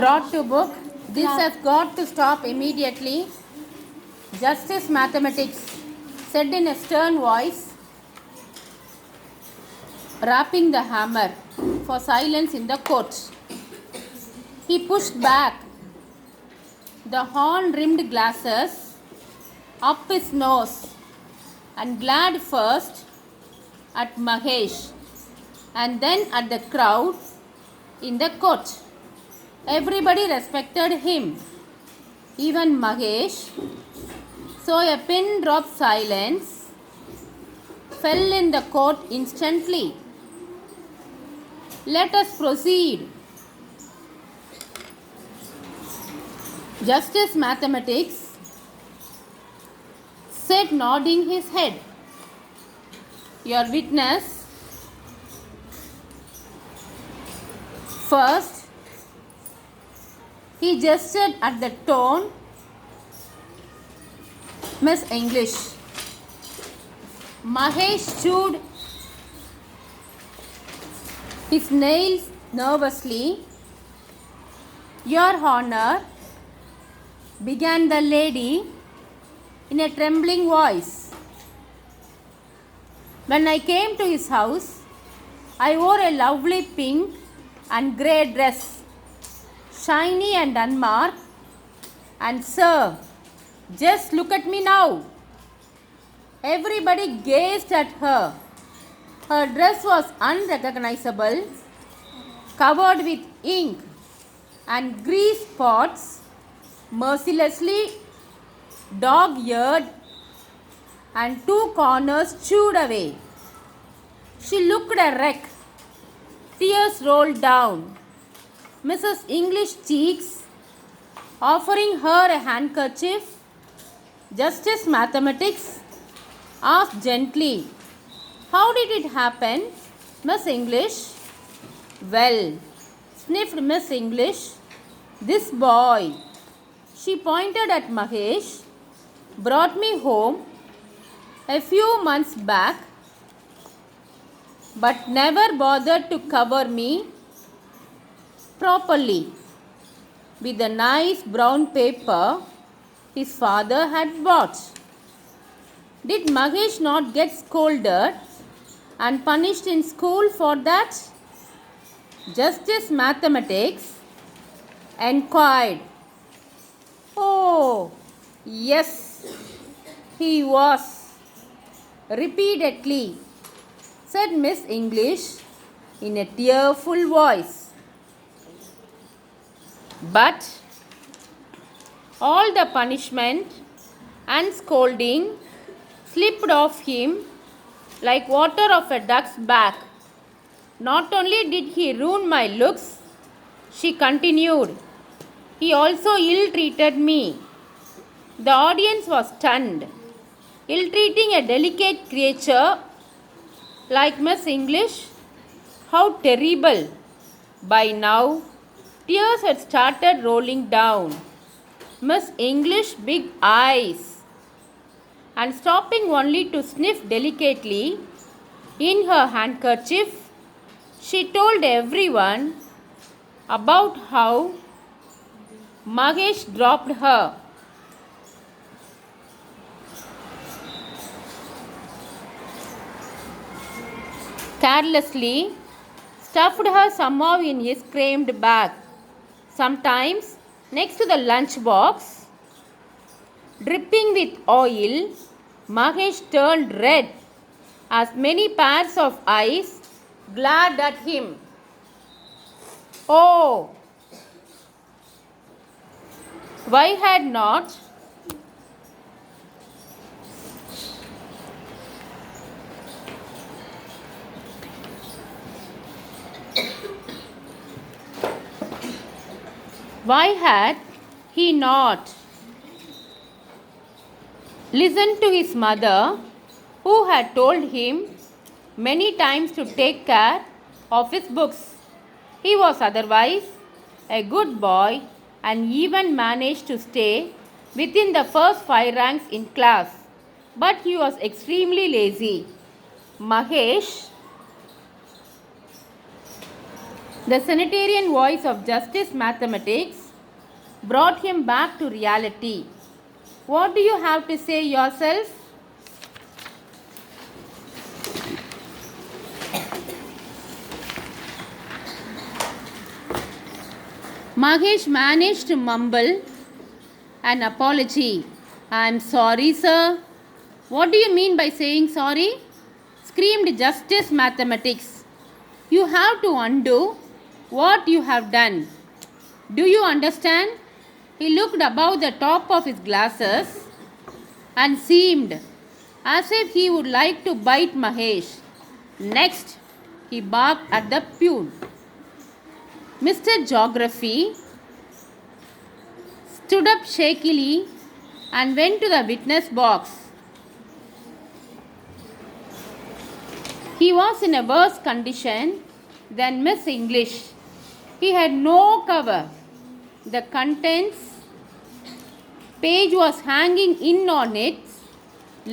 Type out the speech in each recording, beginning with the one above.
brought to book. This has got to stop immediately. Justice Mathematics said in a stern voice, rapping the hammer for silence in the court. He pushed back the horn-rimmed glasses up his nose and glared first at Mahesh and then at the crowd in the court. Everybody respected him, even Mahesh. So a pin-drop silence fell in the court instantly. Let us proceed. Justice Mathematics said, nodding his head. Your witness. First, he gestured at the tone, Miss English. Mahesh chewed his nails nervously. Your Honor, began the lady in a trembling voice. When I came to his house, I wore a lovely pink and grey dress, shiny and unmarked. And sir, just look at me now. Everybody gazed at her. Her dress was unrecognizable, covered with ink and grease spots, mercilessly dog-eared, and two corners chewed away. She looked a wreck. Tears rolled down Mrs. English's cheeks, offering her a handkerchief. Justice Mathematics asked gently, how did it happen, Miss English? Well, sniffed Miss English, this boy, she pointed at Mahesh, brought me home a few months back, but never bothered to cover me properly with the nice brown paper his father had bought. Did Mahesh not get scolded and punished in school for that? Justice Mathematics enquired. Oh, yes, he was. Repeatedly, said Miss English in a tearful voice. But all the punishment and scolding slipped off him like water off a duck's back. Not only did he ruin my looks, she continued, he also ill-treated me. The audience was stunned. Ill-treating a delicate creature like Miss English? How terrible! By now, tears had started rolling down Miss English's big eyes, and stopping only to sniff delicately in her handkerchief, she told everyone about how Mahesh dropped her. Carelessly stuffed her somehow in his crammed bag. Sometimes next to the lunch box, dripping with oil, Mahesh turned red as many pairs of eyes glared at him. Oh, why had not Why had he not listened to his mother, who had told him many times to take care of his books? He was otherwise a good boy and even managed to stay within the first 5 ranks in class. But he was extremely lazy. Mahesh The sanitarian voice of Justice Mathematics brought him back to reality. What do you have to say yourself? Mahesh managed to mumble an apology. "I'm sorry, sir." "What do you mean by saying sorry?" screamed Justice Mathematics. "You have to undo what you have done. Do you understand?" He looked above the top of his glasses and seemed as if he would like to bite Mahesh. Next, he barked at the peon. Mr. Geography stood up shakily and went to the witness box. He was in a worse condition than Miss English. He had no cover. The contents page was hanging in on its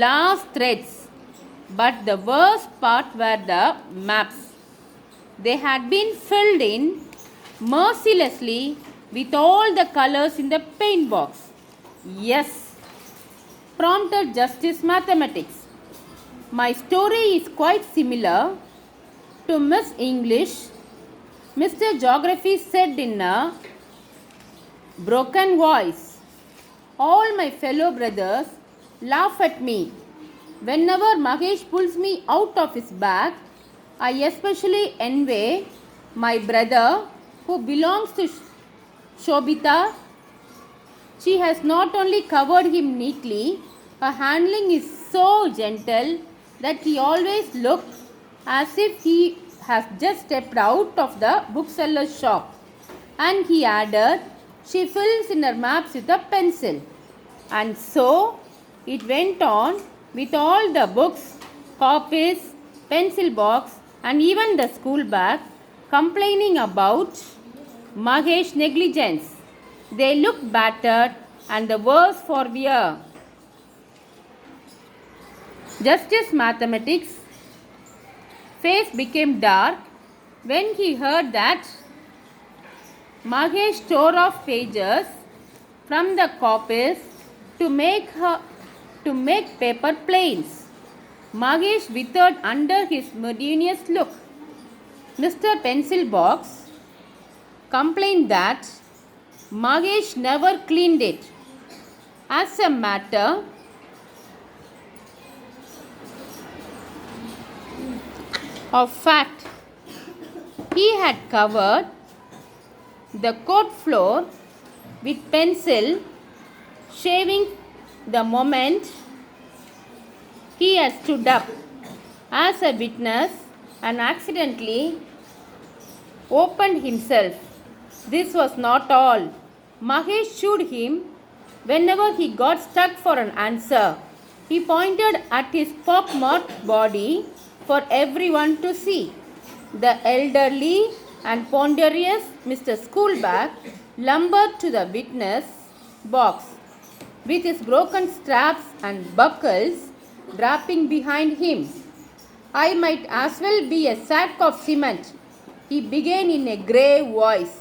last threads, but the worst part were the maps. They had been filled in mercilessly with all the colors in the paint box. "Yes," prompted Justice Mathematics. "My story is quite similar to Miss English," Mr. Geography said in a broken voice. "All my fellow brothers laugh at me. Whenever Mahesh pulls me out of his bag, I especially envy my brother who belongs to Shobita. She has not only covered him neatly, her handling is so gentle that he always looks as if he has just stepped out of the bookseller's shop." And he added, "She fills in her maps with a pencil." And so it went on with all the books, copies, pencil box, and even the school bag, complaining about Mahesh's negligence. They looked battered and the worse for wear. Justice Mathematics' face became dark when he heard that Mahesh tore off pages from the copies to make paper planes. Mahesh withered under his murderous look. Mr. Pencil Box complained that Mahesh never cleaned it. As a matter of fact, he had covered the court floor with pencil shaving the moment he had stood up as a witness and accidentally opened himself. This was not all. Mahesh shooed him whenever he got stuck for an answer. He pointed at his pockmarked body for everyone to see. The elderly and ponderous Mr. Schoolbag lumbered to the witness box with his broken straps and buckles dropping behind him. "I might as well be a sack of cement," he began in a grave voice,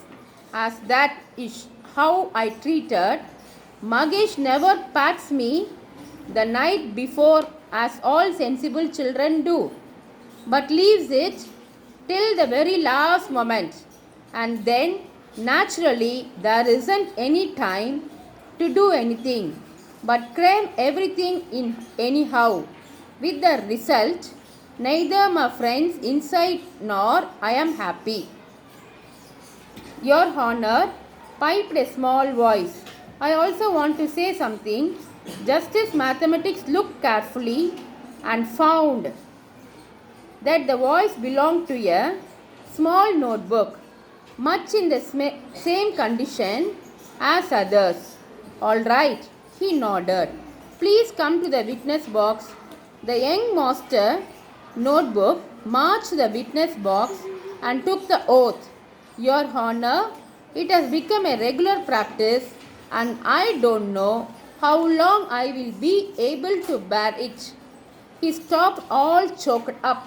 "as that is how I treated Mahesh. Never pats me the night before as all sensible children do, but leaves it till the very last moment, and then naturally there isn't any time to do anything but cram everything in anyhow, with the result neither my friends inside nor I am happy." "Your Honor," piped a small voice, "I also want to say something." Justice Mathematics looked carefully and found that the voice belonged to a small notebook, much in the same condition as others. "All right," he nodded. "Please come to the witness box." The young master notebook marched to the witness box and took the oath. "Your Honor, it has become a regular practice and I don't know how long I will be able to bear it." He stopped all choked up.